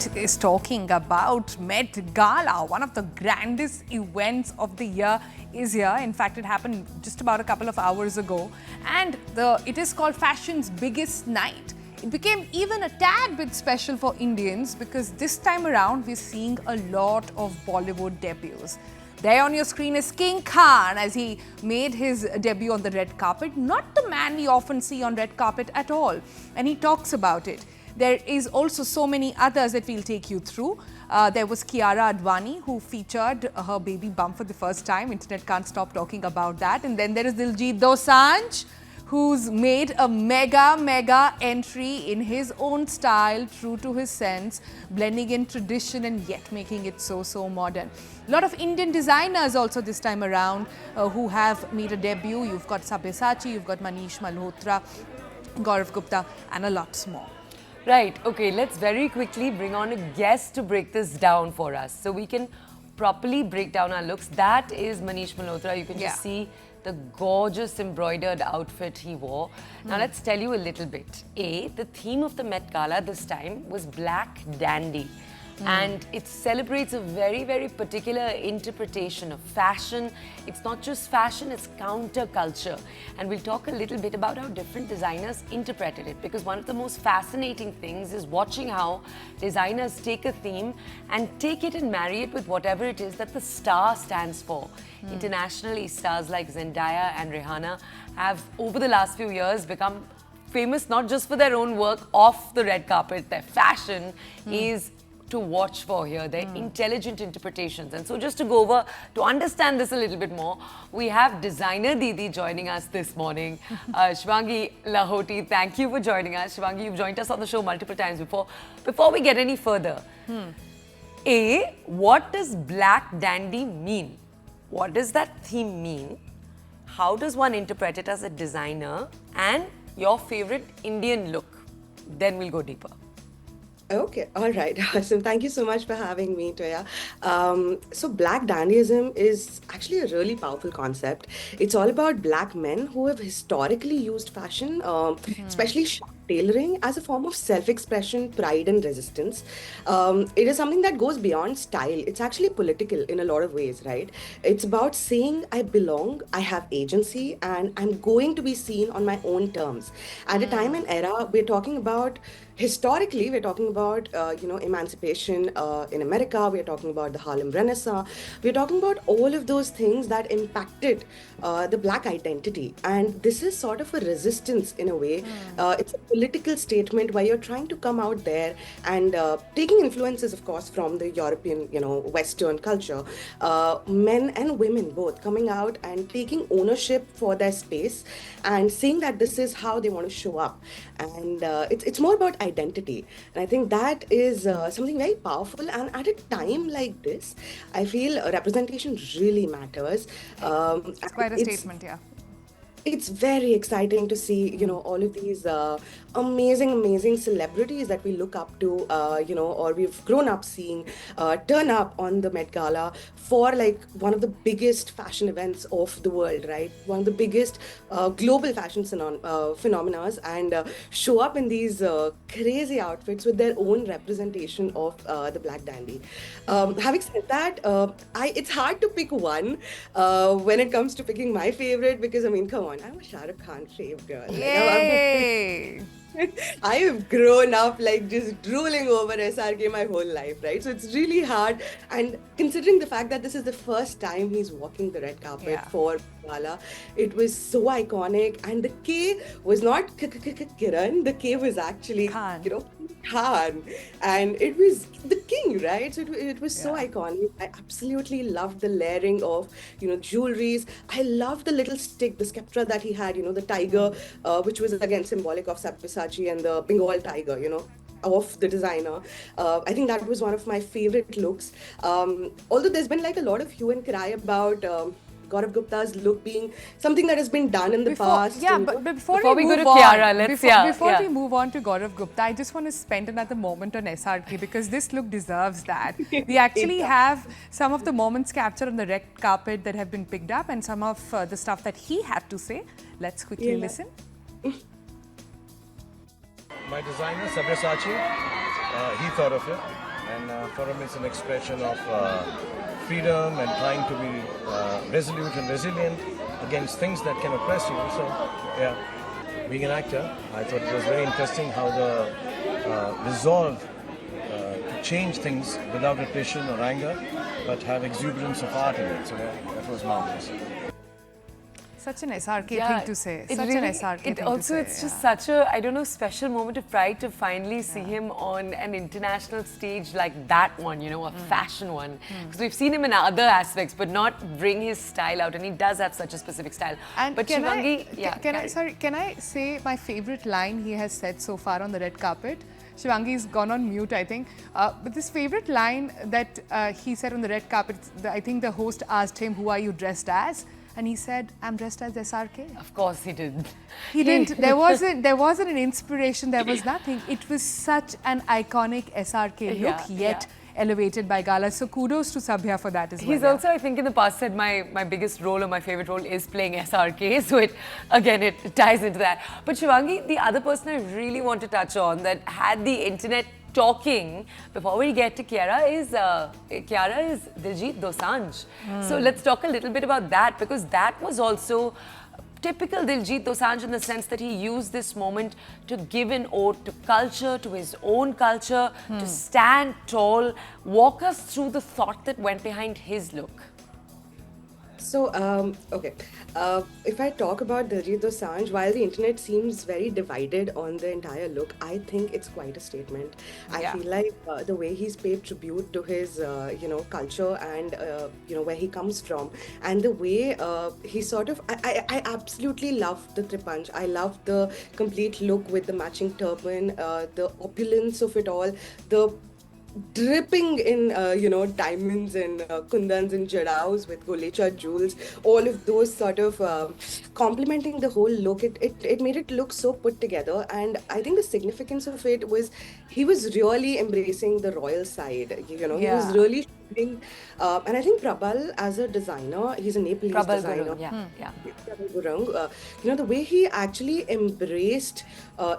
Met is talking about Met Gala, one of the grandest events of the year is here. In fact, it happened just about a couple of hours ago. And it is called fashion's biggest night. It became even a tad bit special for Indians because this time around we're seeing a lot of Bollywood debuts. There on your screen is King Khan as he made his debut on the red carpet. Not the man we often see on red carpet at all. And he talks about it. There is also so many others that we'll take you through. There was Kiara Advani who featured her baby bump for the first time. Internet can't stop talking about that. And then there is Diljit Dosanjh, who's made a mega entry in his own style, true to his sense, blending in tradition and yet making it so modern. A lot of Indian designers also this time around who have made a debut. You've got Sabyasachi, you've got Manish Malhotra, Gaurav Gupta, and a lot more. Right, okay, let's very quickly bring on a guest to break this down for us so we can properly break down our looks. That is Manish Malhotra. You can just see the gorgeous embroidered outfit he wore. Now let's tell you a little bit. The theme of the Met Gala this time was Black Dandy. And it celebrates a very particular interpretation of fashion. It's not just fashion, it's counterculture. And we'll talk a little bit about how different designers interpreted it, because one of the most fascinating things is watching how designers take a theme and take it and marry it with whatever it is that the star stands for. Internationally, stars like Zendaya and Rihanna have, over the last few years, become famous not just for their own work off the red carpet. Their fashion is to watch for here, their intelligent interpretations. And so just to go over, to understand this a little bit more, we have designer Didi joining us this morning. Shvangi Lahoti, thank you for joining us. Shvangi, you've joined us on the show multiple times before. Before we get any further, what does Black Dandy mean? What does that theme mean? How does one interpret it as a designer? And your favorite Indian look? Then we'll go deeper. Okay, all right, awesome. Thank you so much for having me, Toya. So Black Dandyism is actually a really powerful concept. It's all about Black men who have historically used fashion, especially tailoring, as a form of self-expression, pride and resistance. It is something that goes beyond style. It's actually political in a lot of ways, right? It's about saying I belong, I have agency, and I'm going to be seen on my own terms. At a time and era, we're talking about historically, we're talking about, emancipation in America. We're talking about the Harlem Renaissance. We're talking about all of those things that impacted the Black identity. And this is sort of a resistance in a way. It's a political statement where you're trying to come out there and taking influences, of course, from the European, Western culture. Men and women both coming out and taking ownership for their space and saying that this is how they want to show up. And it's more about identity. And I think that is something very powerful. And at a time like this, I feel representation really matters. It's quite a statement, yeah. It's very exciting to see, all of these amazing celebrities that we look up to, or we've grown up seeing turn up on the Met Gala for like one of the biggest fashion events of the world, right? One of the biggest global fashion phenomena, and show up in these crazy outfits with their own representation of the Black Dandy. Having said that, it's hard to pick one when it comes to picking my favorite, because I mean, come on, I'm a Shah Rukh Khan fave girl. Yay! I have grown up like just drooling over SRK my whole life, right? So it's really hard. And considering the fact that this is the first time he's walking the red carpet for Gala, it was so iconic. And the K was not Kiran, the K was actually Khan. Khan. And it was the king, right? So it was so iconic. I absolutely loved the layering of, jewelries. I loved the little stick, the scepter that he had, the tiger, which was again symbolic of Sabyasachi and the Bengal tiger, of the designer. I think that was one of my favorite looks. Although there's been like a lot of hue and cry about Gaurav Gupta's look being something that has been done in the past. Yeah, but before we go move to on, Kiara, before we move on to Gaurav Gupta, I just want to spend another moment on SRK because this look deserves that. We actually have some of the moments captured on the red carpet that have been picked up and some of the stuff that he had to say. Let's quickly listen. My designer, Sabyasachi, he thought of it. and for him it's an expression of freedom and trying to be resolute and resilient against things that can oppress you. So, yeah, being an actor, I thought it was very interesting how the resolve to change things without attrition or anger, but have exuberance of art in it. So that was marvelous. Such an SRK thing to say. Such an SRK thing also, to say. it's just such a, I don't know, special moment of pride to finally see him on an international stage like that one, you know, a fashion one. Because we've seen him in other aspects, but not bring his style out. And he does have such a specific style. And but can Shivangi, can I say my favorite line he has said so far on the red carpet? Shivangi's gone on mute, I think. But this favorite line that he said on the red carpet, I think the host asked him, "Who are you dressed as?" And he said, "I'm dressed as SRK." Of course he did. He didn't. There wasn't an inspiration. There was nothing. It was such an iconic SRK look, yet elevated by Gala. So kudos to Sabya for that as well. He's also, I think, in the past said my biggest role or my favorite role is playing SRK. So it ties into that. But Shivangi, the other person I really want to touch on that had the internet talking before we get to Kiara is Diljit Dosanjh. So let's talk a little bit about that, because that was also typical Diljit Dosanjh in the sense that he used this moment to give an ode to culture, to his own culture, to stand tall. Walk us through the thought that went behind his look. So, okay. If I talk about Diljit Dosanjh, while the internet seems very divided on the entire look, I think it's quite a statement. I feel like the way he's paid tribute to his, culture and, where he comes from, and the way he sort of, I absolutely love the tripanch. I love the complete look with the matching turban, the opulence of it all, the dripping in diamonds and kundans and jadaus with golecha jewels, all of those sort of complementing the whole look. It made it look so put together, and I think the significance of it was he was really embracing the royal side. He was really showing, and I think Prabal as a designer, he's a Nepalese designer. Prabal Gurung, the way he actually embraced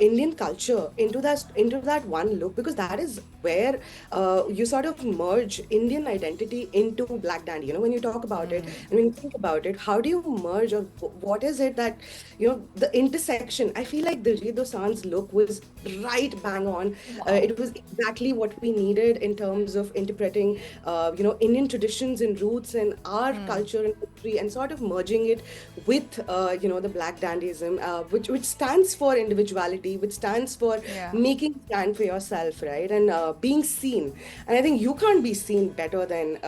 Indian culture into that one look, because that is where you sort of merge Indian identity into Black Dandy. When you talk about it and when you think about it, how do you merge, or what is it that, the intersection? I feel like Diljit Dosanjh's look was right bang on. It was exactly what we needed in terms of interpreting, Indian traditions and roots and our culture and history, and sort of merging it with, the Black Dandyism, which stands for individuality, which stands for making stand for yourself, right? And being seen. And I think you can't be seen better than,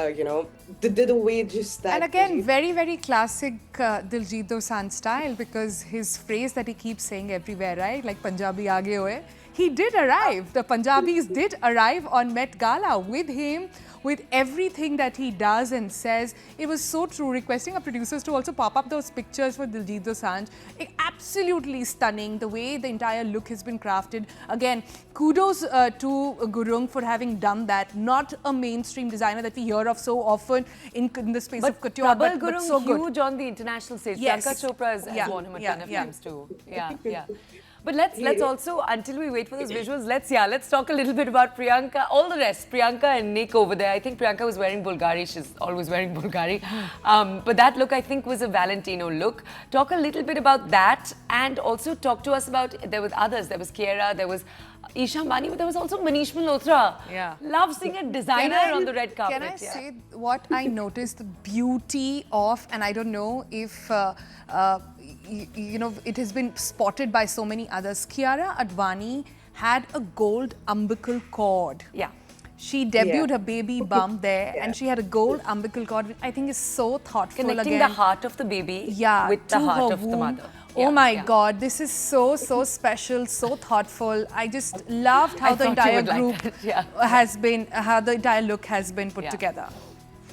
the way just that. And again, very, very classic Diljit Dosanjh style, because his phrase that he keeps saying everywhere, right? Like Punjabi aage hoye. He did arrive. The Punjabis did arrive on Met Gala with him, with everything that he does and says. It was so true. Requesting our producers to also pop up those pictures for Diljit Dosanjh. Absolutely stunning, the way the entire look has been crafted. Again, kudos to Gurung for having done that. Not a mainstream designer that we hear of so often in the space of couture, but Gurung so good. Huge on the international stage. Yes. Priyanka Chopra has worn him a ton of times too. But let's also, until we wait for those visuals, let's talk a little bit about Priyanka, all the rest, Priyanka and Nick over there. I think Priyanka was wearing Bulgari. She's always wearing Bulgari. But that look, I think, was a Valentino look. Talk a little bit about that, and also talk to us about, there was others. There was Kiara, there was Isha Ambani, but there was also Manish Malhotra. Love seeing a designer on the red carpet. Can I say what I noticed, the beauty of, and I don't know if it has been spotted by so many others. Kiara Advani had a gold umbilical cord. She debuted her baby bump there, and she had a gold umbilical cord, which I think is so thoughtful. Connecting the heart of the baby with the heart of the mother. Oh my God, this is so special, so thoughtful. I just loved how the entire group has been, how the entire look has been put together.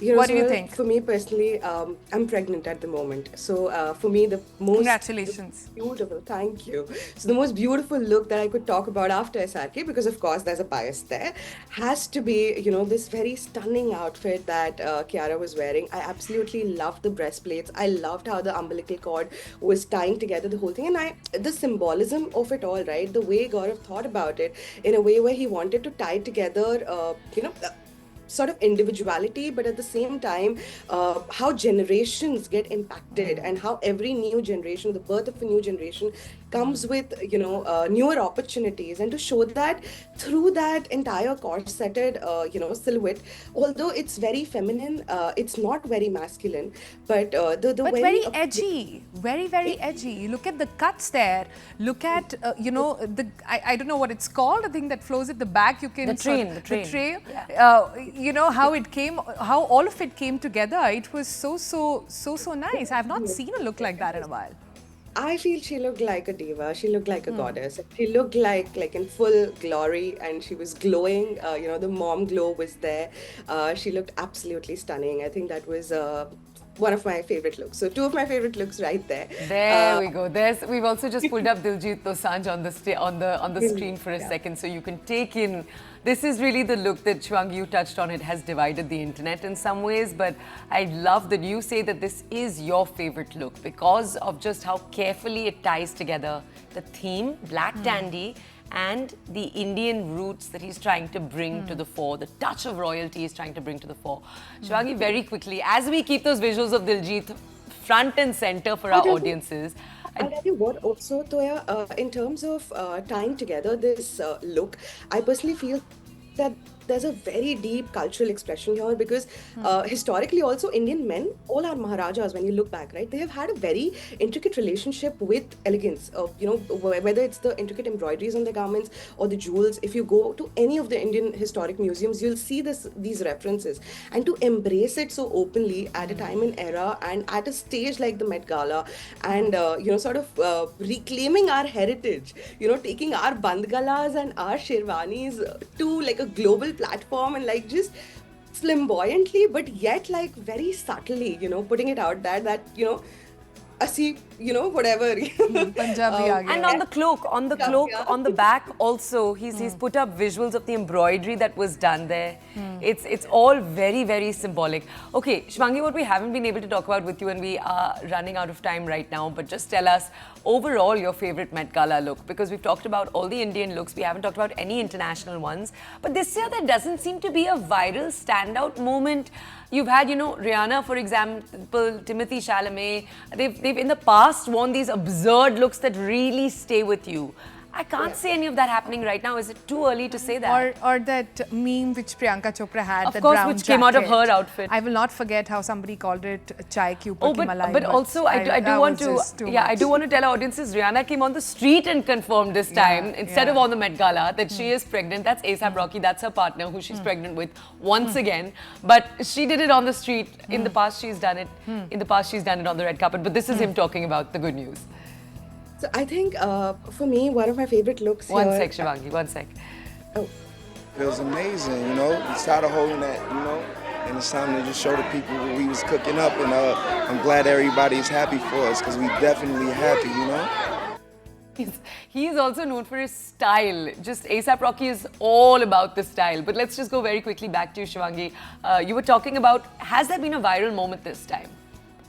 What do you think? For me personally, I'm pregnant at the moment. So for me, the most Congratulations. beautiful, thank you. So the most beautiful look that I could talk about after SRK, because of course there's a bias there, has to be, this very stunning outfit that Kiara was wearing. I absolutely loved the breastplates. I loved how the umbilical cord was tying together the whole thing, and the symbolism of it all, right? The way Gaurav thought about it in a way where he wanted to tie together, sort of individuality, but at the same time, how generations get impacted and how every new generation, the birth of a new generation, comes with newer opportunities, and to show that through that entire corseted silhouette, although it's very feminine, it's not very masculine, but the But very very edgy, very edgy. You look at the cuts there. Look at I don't know what it's called. The thing that flows at the back. You can The train. The tray. Yeah. How it came, how all of it came together. It was so nice. I've not seen a look like that in a while. I feel she looked like a diva. She looked like a goddess. She looked like in full glory, and she was glowing. The mom glow was there. She looked absolutely stunning. I think that was one of my favorite looks. So two of my favorite looks right there. There we go. We've also just pulled up Diljit Dosanjh on the screen for a second, so you can take in. This is really the look that Shwang, you touched on. It has divided the internet in some ways, but I love that you say that this is your favorite look because of just how carefully it ties together the theme, Black Dandy, and the Indian roots that he's trying to bring to the fore, the touch of royalty he's trying to bring to the fore. Shwangi, very quickly, as we keep those visuals of Diljit front and center for our audiences. I'll tell you what also, Toya, in terms of tying together this look, I personally feel that there's a very deep cultural expression here because historically also Indian men, all our Maharajas, when you look back, right, they have had a very intricate relationship with elegance. Whether it's the intricate embroideries on their garments or the jewels. If you go to any of the Indian historic museums, you'll see these references. And to embrace it so openly at a time and era and at a stage like the Met Gala and, sort of reclaiming our heritage, taking our bandgalas and our sherwanis to like a global platform and like just flamboyantly but yet like very subtly putting it out there that asi whatever Punjabi aa gaya. And on the cloak, on the back also, he's put up visuals of the embroidery that was done there. It's all very, very symbolic. Okay, Shwangi, what we haven't been able to talk about with you, and we are running out of time right now, but just tell us overall your favorite Met Gala look, because we've talked about all the Indian looks, we haven't talked about any international ones. But this year there doesn't seem to be a viral standout moment. You've had, Rihanna, for example, Timothy Chalamet. They've in the past worn these absurd looks that really stay with you. I can't see any of that happening right now. Is it too early to say that? Or that meme which Priyanka Chopra had, Of that course, brown which came out of jacket. her outfit. I will not forget how somebody called it chai ke upar Oh, ki malai. but also I do want to, I do want to tell our audiences, Rihanna came on the street and confirmed this time, instead of on the Met Gala, that she is pregnant. That's A$AP Rocky, that's her partner who she's pregnant with once again. But she did it on the street. In the past, she's done it. In the past, she's done it on the red carpet. But this is him talking about the good news. So I think for me, one of my favorite looks One here, sec, Shivangi, one sec. Feels amazing, It's tired of holding that, and it's time to just show the people what we was cooking up, and I'm glad everybody's happy for us because we definitely happy, He's also known for his style. Just A$AP Rocky is all about the style. But let's just go very quickly back to you, Shivangi. You were talking about, has there been a viral moment this time,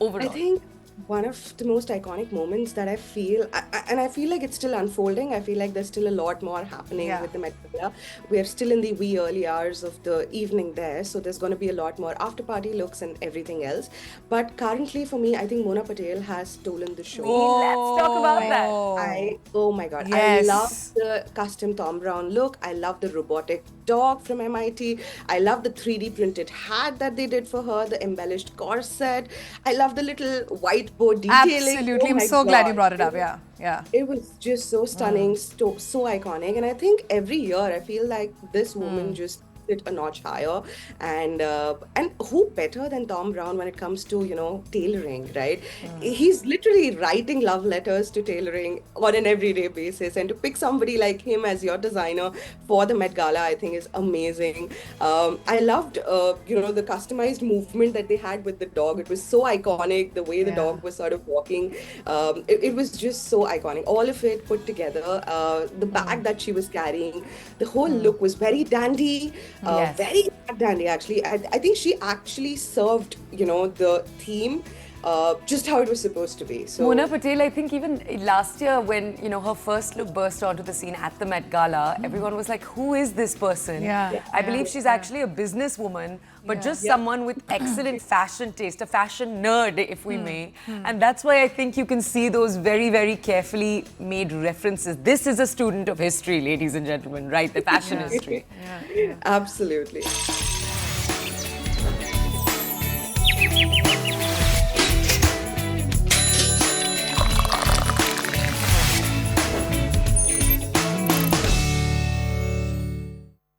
overall? I think one of the most iconic moments that I feel, and I feel like it's still unfolding. I feel like there's still a lot more happening with the Met Gala. We're still in the wee early hours of the evening there, so there's going to be a lot more after party looks and everything else. But currently, for me, I think Mona Patel has stolen the show. Let's talk about that. Oh my God, Yes. I love the custom Tom Brown look. I love the robotic dog from MIT. I love the 3D printed hat that they did for her, the embellished corset. I love the little whiteboard detailing. Absolutely. Oh I'm my so glad you God. brought it up. Yeah. It was just so stunning, so iconic. And I think every year I feel like this woman just it a notch higher. And who better than Tom Brown when it comes to, tailoring, right? He's literally writing love letters to tailoring on an everyday basis, and to pick somebody like him as your designer for the Met Gala, I think is amazing. I loved, the customized movement that they had with the dog. It was so iconic, the way the dog was sort of walking. It was just so iconic. All of it put together. The bag that she was carrying, the whole look was very dandy, Yes. very dandy actually. I think she actually served, the theme just how it was supposed to be. So Mona Patel, I think even last year when, her first look burst onto the scene at the Met Gala, everyone was like, who is this person? I believe she's actually a businesswoman, but just someone with excellent fashion taste, a fashion nerd, if we may. And that's why I think you can see those very, very carefully made references. This is a student of history, ladies and gentlemen, right? The fashion history. absolutely.